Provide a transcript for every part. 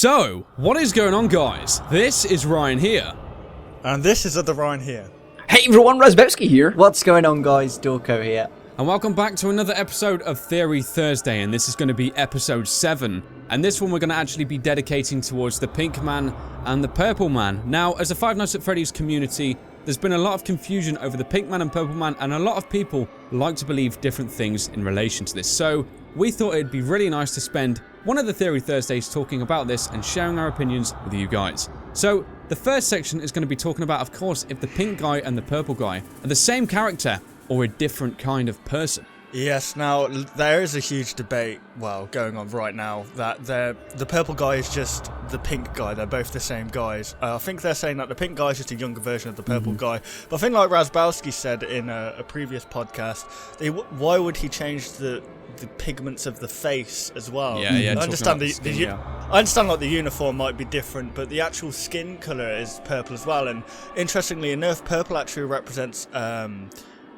So, what is going on, guys? This is Ryan here. And this is other Ryan here. Hey everyone, Razbevsky here. What's going on, guys? Dawkbro here. And welcome back to another episode of Theory Thursday, and this is going to be episode 7. And this one we're going to actually be dedicating towards the Pink Man and the Purple Man. Now, as a Five Nights at Freddy's community, there's been a lot of confusion over the Pink Man and Purple Man, and a lot of people like to believe different things in relation to this. So, we thought it'd be really nice to spend one of the Theory Thursdays talking about this and sharing our opinions with you guys. So, the first section is going to be talking about, of course, if the pink guy and the purple guy are the same character or a different kind of person. Yes, now there is a huge debate, going on right now, that the purple guy is just the pink guy. They're both the same guys. I think they're saying that the pink guy is just a younger version of the purple guy. But I think, like Razbowski said in a previous podcast, why would he change the pigments of the face as well? Yeah. I understand I understand like the uniform might be different, but the actual skin color is purple as well. And interestingly enough, purple actually represents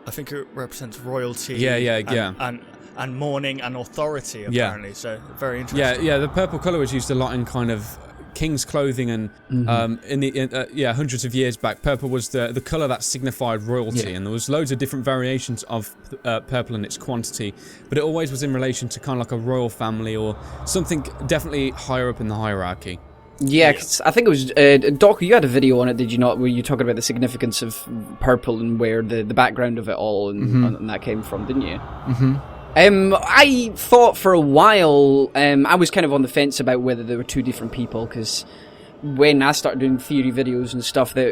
I think it represents royalty. And mourning and authority, apparently. Yeah. So very interesting. Yeah. The purple color was used a lot in kind of king's clothing, and hundreds of years back, purple was the color that signified royalty, and there was loads of different variations of purple and its quantity, but it always was in relation to kind of like a royal family or something definitely higher up in the hierarchy. Yeah, 'cause I think it was Doc. You had a video on it, did you not? Where you talking about the significance of purple and where the background of it all and that came from, didn't you? I thought for a while, I was kind of on the fence about whether there were two different people, because when I started doing theory videos and stuff, that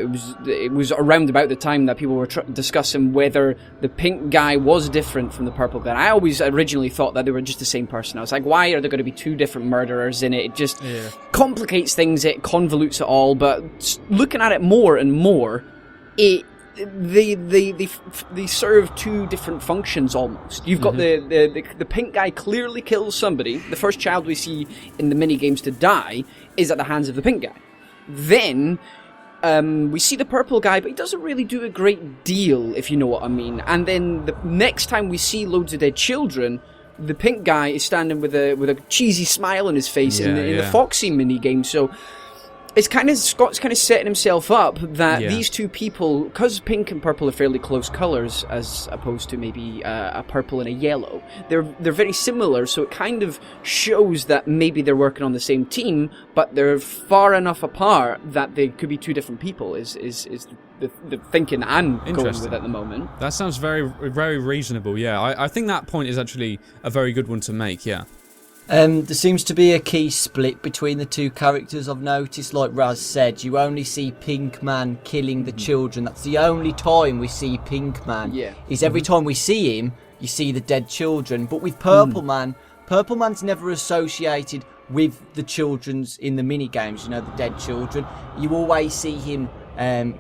it was around about the time that people were discussing whether the pink guy was different from the purple guy. I always originally thought that they were just the same person. I was like, why are there going to be two different murderers in it? It just complicates things, it convolutes it all, but looking at it more and more, they serve two different functions almost. You've got the pink guy clearly kills somebody. The first child we see in the mini games to die is at the hands of the pink guy. Then we see the purple guy, but he doesn't really do a great deal, if you know what I mean. And then the next time we see loads of dead children, the pink guy is standing with a cheesy smile on his face in the Foxy mini game. So it's Scott's kind of setting himself up that these two people, because pink and purple are fairly close colours as opposed to maybe a purple and a yellow, they're very similar, so it kind of shows that maybe they're working on the same team, but they're far enough apart that they could be two different people, is the thinking I'm going with at the moment. That sounds very, very reasonable, yeah. I think that point is actually a very good one to make, yeah. There seems to be a key split between the two characters. I've noticed, like Raz said, you only see Pink Man killing the children. That's the only time we see Pink Man. Yeah. Is every time we see him, you see the dead children. But with Purple Man, Purple Man's never associated with the children's in the mini games, the dead children. You always see him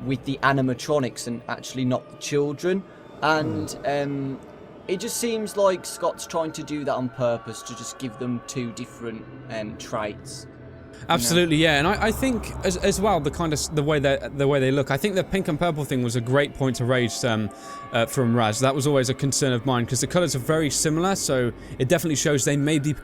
with the animatronics and actually not the children. And it just seems like Scott's trying to do that on purpose, to just give them two different traits. Absolutely, yeah, and I think as well the way they look. I think the pink and purple thing was a great point to raise from Raz. That was always a concern of mine, because the colours are very similar, so it definitely shows they may be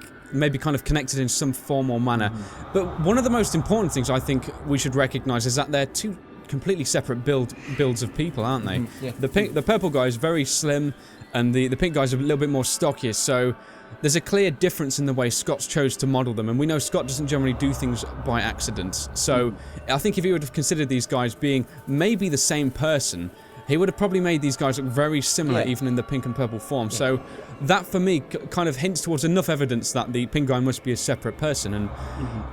kind of connected in some form or manner. But one of the most important things I think we should recognise is that they're two completely separate builds of people, aren't they? The purple guy is very slim, and the pink guy's a little bit more stockier, so there's a clear difference in the way Scott's chose to model them, and we know Scott doesn't generally do things by accident. So I think if he would have considered these guys being maybe the same person, he would have probably made these guys look very similar, even in the pink and purple form. So that, for me, kind of hints towards enough evidence that the pink guy must be a separate person. And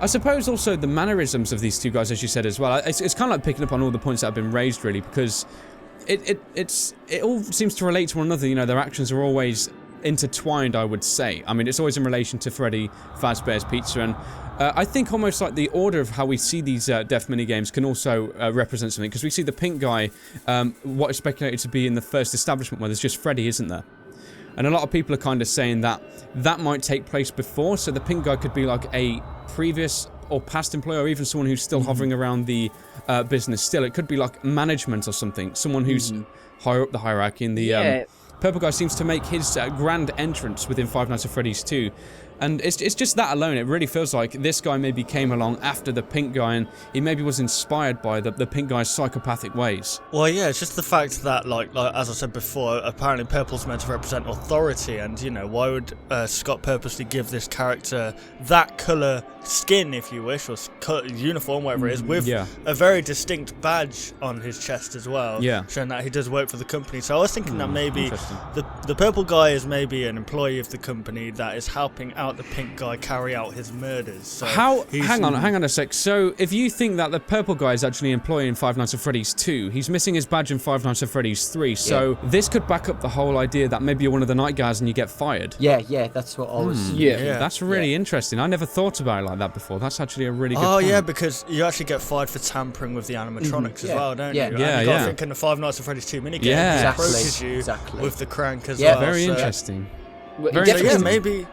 I suppose also the mannerisms of these two guys, as you said as well, it's kind of like picking up on all the points that have been raised, really, because it all seems to relate to one another. Their actions are always intertwined, I would say. I mean, it's always in relation to Freddy Fazbear's Pizza, and I think almost like the order of how we see these death minigames can also represent something, because we see the pink guy, what is speculated to be in the first establishment where there's just Freddy, isn't there? And a lot of people are kind of saying that might take place before, so the pink guy could be like a previous or past employee, or even someone who's still hovering around the business still. It could be like management or something, someone who's higher up the hierarchy. And the purple guy seems to make his grand entrance within Five Nights at Freddy's 2 And it's just that alone. It really feels like this guy maybe came along after the pink guy, and he maybe was inspired by the pink guy's psychopathic ways. Well, yeah, it's just the fact that, like as I said before, apparently purple's meant to represent authority, and, you know, why would Scott purposely give this character that colour skin, if you wish, or uniform, whatever it is, with a very distinct badge on his chest as well, showing that he does work for the company. So I was thinking that maybe the purple guy is maybe an employee of the company that is helping out the pink guy carry out his murders. So hang on a sec. So if you think that the purple guy is actually an employee in Five Nights at Freddy's 2, he's missing his badge in Five Nights at Freddy's 3, so this could back up the whole idea that maybe you're one of the night guys and you get fired. Yeah, that's what I was... That's really interesting. I never thought about it like that before. That's actually a really good point. Yeah, because you actually get fired for tampering with the animatronics as well, don't you? Yeah, and you got to think in the Five Nights at Freddy's 2 minigame, he approaches you with the crank as well. Very interesting. Maybe...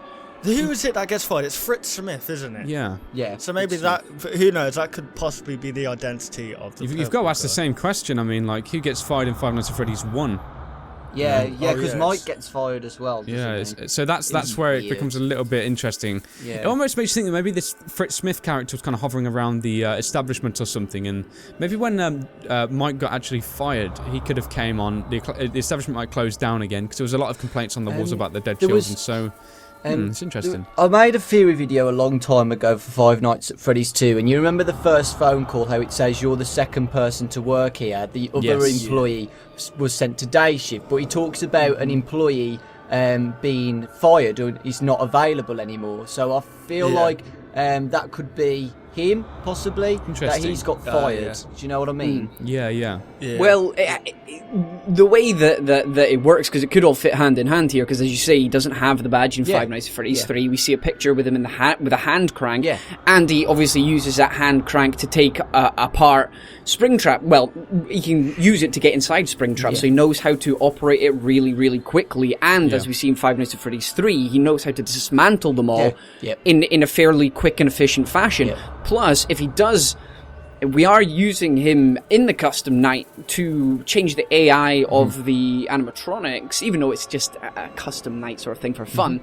Who is it that gets fired? It's Fritz Smith, isn't it? Yeah. So maybe that, who knows, that could possibly be the identity of the You've got to ask the same question. I mean, like, who gets fired in Five Nights at Freddy's 1? Yeah, because Mike gets fired as well. So that's where it becomes a little bit interesting. It almost makes you think that maybe this Fritz Smith character was kind of hovering around the establishment or something, and maybe when Mike got actually fired, he could have came on, the establishment might close down again, because there was a lot of complaints on the walls about the dead children, so... it's interesting. I made a theory video a long time ago for Five Nights at Freddy's 2, and you remember the first phone call, how it says you're the second person to work here. The other employee was sent to day shift, but he talks about an employee being fired or is not available anymore. So I feel like that could be him, possibly, that he's got fired. Do you know what I mean? Yeah. Well, the way that it works, because it could all fit hand in hand here, because as you say, he doesn't have the badge in Five Nights at Freddy's 3. We see a picture with him in the with a hand crank, and he obviously uses that hand crank to take apart Springtrap. Well, he can use it to get inside Springtrap, so he knows how to operate it really, really quickly, and as we see in Five Nights at Freddy's 3, he knows how to dismantle them all in a fairly quick and efficient fashion. Plus, if he does, we are using him in the custom night to change the AI of the animatronics, even though it's just a custom night sort of thing for fun.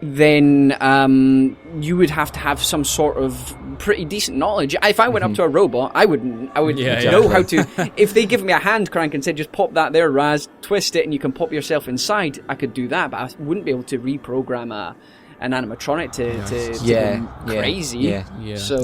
Then you would have to have some sort of pretty decent knowledge. If I went up to a robot, I would know how to. If they give me a hand crank and said, just pop that there, Raz, twist it, and you can pop yourself inside, I could do that, but I wouldn't be able to reprogram an animatronic to go crazy. So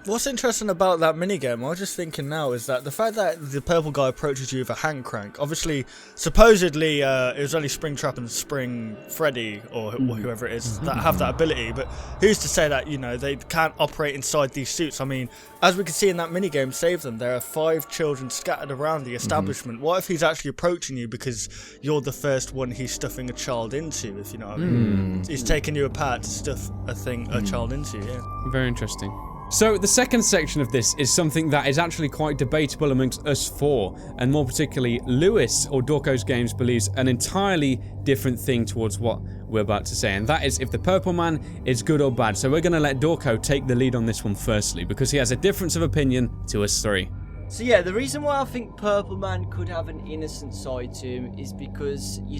what's interesting about that minigame, I was just thinking now, is that the fact that the purple guy approaches you with a hand crank, obviously, supposedly, it was only Springtrap and Spring Freddy, or whoever it is, that have that ability, but who's to say that, you know, they can't operate inside these suits? I mean, as we can see in that minigame, Save Them, there are 5 children scattered around the establishment. What if he's actually approaching you because you're the first one he's stuffing a child into, if you know what I mean? He's taking you apart to stuff a child into, Very interesting. So the second section of this is something that is actually quite debatable amongst us four, and more particularly Lewis, or Dawkins Games, believes an entirely different thing towards what we're about to say, and that is if the Purple Man is good or bad. So we're going to let Dawko take the lead on this one firstly, because he has a difference of opinion to us three. So yeah, the reason why I think Purple Man could have an innocent side to him is because you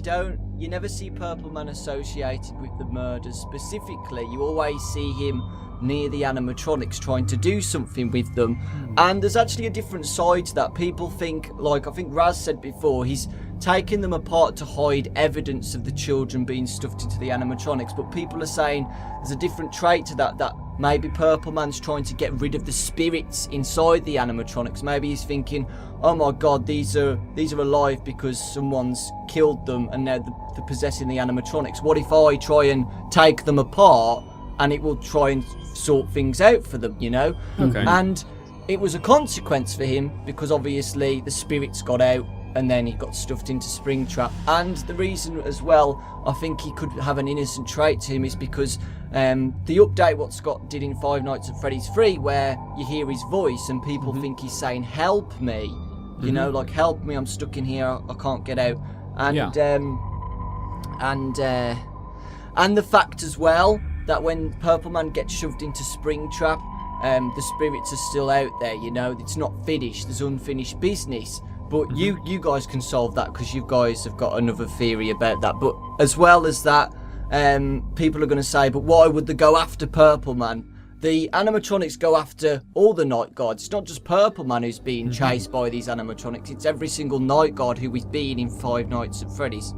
never see Purple Man associated with the murders specifically. You always see him near the animatronics trying to do something with them, and there's actually a different side to that. People think, like I think Raz said before, he's taking them apart to hide evidence of the children being stuffed into the animatronics, but people are saying there's a different trait to that maybe Purple Man's trying to get rid of the spirits inside the animatronics. Maybe he's thinking, oh my god, these are alive because someone's killed them and now they're possessing the animatronics. What if I try and take them apart and it will try and sort things out for them, you know? Okay. And it was a consequence for him because obviously the spirits got out and then he got stuffed into Springtrap. And the reason as well I think he could have an innocent trait to him is because the update what Scott did in Five Nights at Freddy's 3, where you hear his voice and people think he's saying help me, you know, like help me, I'm stuck in here, I can't get out. And and the fact as well that when Purple Man gets shoved into Springtrap, the spirits are still out there, you know, it's not finished, there's unfinished business. But you guys can solve that because you guys have got another theory about that. But as well as that, people are going to say, but why would they go after Purple Man? The animatronics go after all the Night Guards. It's not just Purple Man who's being chased by these animatronics. It's every single Night Guard who we've been in Five Nights at Freddy's.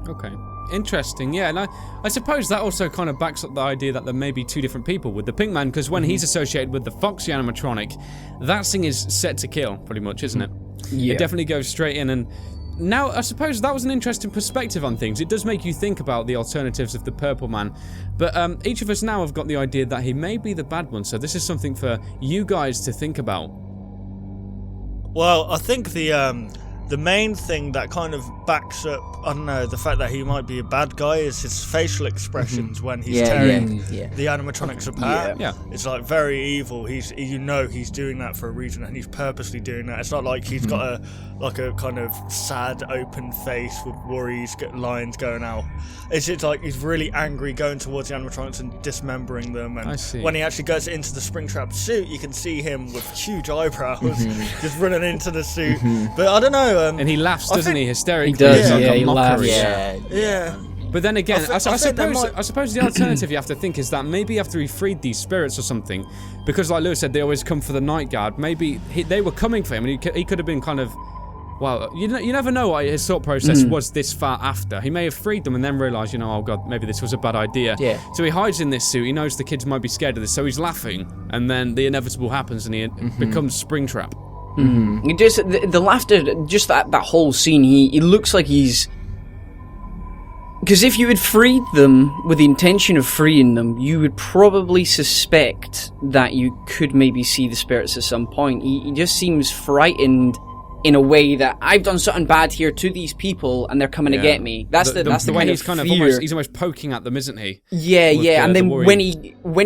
Okay. Interesting, yeah, and I suppose that also kind of backs up the idea that there may be two different people with the Pink Man, because when he's associated with the Foxy animatronic, that thing is set to kill, pretty much, isn't it? Yeah. It definitely goes straight in, and now I suppose that was an interesting perspective on things. It does make you think about the alternatives of the Purple Man, but each of us now have got the idea that he may be the bad one, so this is something for you guys to think about. Well, I think the main thing that kind of backs up, I don't know, the fact that he might be a bad guy is his facial expressions when he's tearing the animatronics apart. Yeah. It's like very evil. He's doing that for a reason, and he's purposely doing that. It's not like he's got a kind of sad open face with worries, lines going out. It's just like he's really angry going towards the animatronics and dismembering them. And when he actually goes into the Springtrap suit, you can see him with huge eyebrows just running into the suit. But I don't know. And he laughs, doesn't he? Hysterically. He does, like he laughs. Yeah. But then again, I suppose the alternative you have to think is that maybe after he freed these spirits or something, because like Lewis said, they always come for the Night Guard, maybe they were coming for him, and he could have been kind of, well, you never know what his thought process was this far after. He may have freed them and then realised, oh god, maybe this was a bad idea. Yeah. So he hides in this suit, he knows the kids might be scared of this, so he's laughing, and then the inevitable happens and he becomes Springtrap. Just the laughter, just that whole scene. He looks like he's, because if you had freed them with the intention of freeing them, you would probably suspect that you could maybe see the spirits at some point. He just seems frightened in a way that I've done something bad here to these people and they're coming to get me. That's the way he's kind of fear. He's almost poking at them, isn't he? Yeah. And then when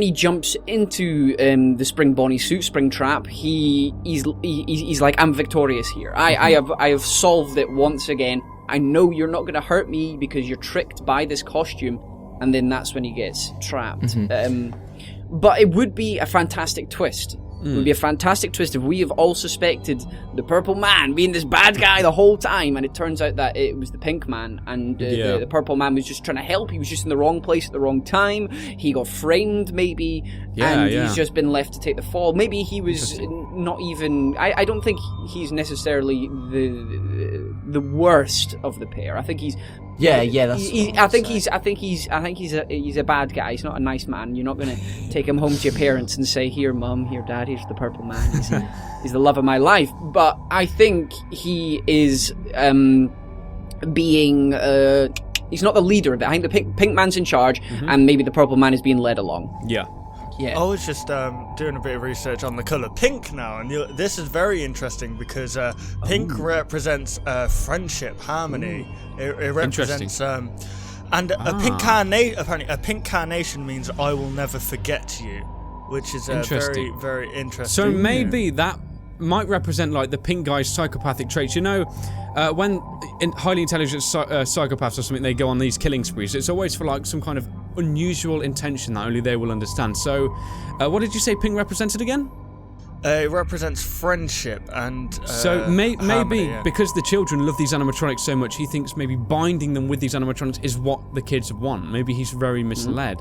he jumps into the Spring Bonnie suit, Springtrap, he's like, I'm victorious here. I have solved it once again. I know you're not going to hurt me because you're tricked by this costume. And then that's when he gets trapped. But it would be a fantastic twist. It would be a fantastic twist if we have all suspected the Purple Man being this bad guy the whole time, and it turns out that it was the Pink Man, and the Purple Man was just trying to help. He was just in the wrong place at the wrong time. He got framed, maybe, he's just been left to take the fall. Maybe he was not even. I don't think he's necessarily the worst of the pair. I think he's. I think he's a bad guy. He's not a nice man. You're not going to take him home to your parents and say, "Here, Mum, here, Dad, here's the Purple Man. He's the love of my life." But I think he is being. He's not the leader of it. I think the Pink Man's in charge, and maybe the Purple Man is being led along. Yeah. I was just doing a bit of research on the colour pink now, and this is very interesting because pink represents friendship, harmony. It represents and a pink carnation means I will never forget you, which is very, very interesting. So maybe that might represent like the pink guy's psychopathic traits. When highly intelligent psychopaths or something, they go on these killing sprees, it's always for like some kind of unusual intention that only they will understand. So what did you say pink represented again? It represents friendship and so harmony, maybe because the children love these animatronics so much, he thinks maybe binding them with these animatronics is what the kids want. Maybe he's very misled.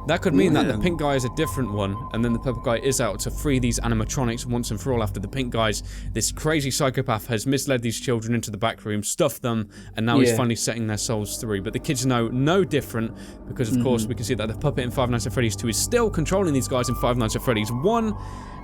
That could mean that the pink guy is a different one, and then the purple guy is out to free these animatronics once and for all after the pink guys. This crazy psychopath has misled these children into the back room, stuffed them, and now he's finally setting their souls free. But the kids know no different, because of course we can see that the puppet in Five Nights at Freddy's 2 is still controlling these guys in Five Nights at Freddy's 1,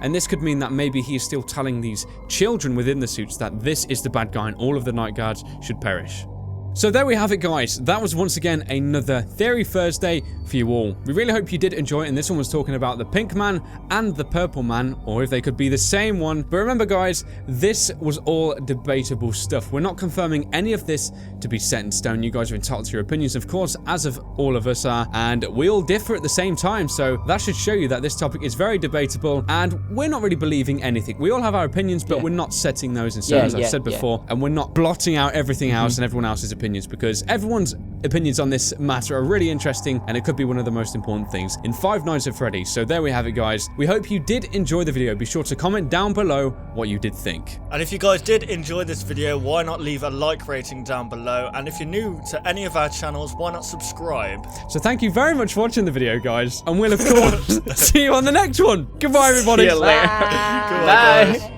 and this could mean that maybe he is still telling these children within the suits that this is the bad guy and all of the night guards should perish. So there we have it, guys. That was once again another Theory Thursday for you all. We really hope you did enjoy it, and this one was talking about the Pink Man and the Purple Man, or if they could be the same one. But remember, guys, this was all debatable stuff. We're not confirming any of this to be set in stone. You guys are entitled to your opinions, of course, as of all of us are, and we all differ at the same time, so that should show you that this topic is very debatable, and we're not really believing anything. We all have our opinions, but we're not setting those in stone, as I've said before, and we're not blotting out everything else and everyone else's opinions. opinions, because everyone's opinions on this matter are really interesting, and it could be one of the most important things in Five Nights at Freddy's. So there we have it, guys. We hope you did enjoy the video. Be sure to comment down below what you did think. And if you guys did enjoy this video, why not leave a like rating down below? And if you're new to any of our channels, why not subscribe? So thank you very much for watching the video, guys, and we'll of course see you on the next one. Goodbye, everybody. See you later. Goodbye, guys.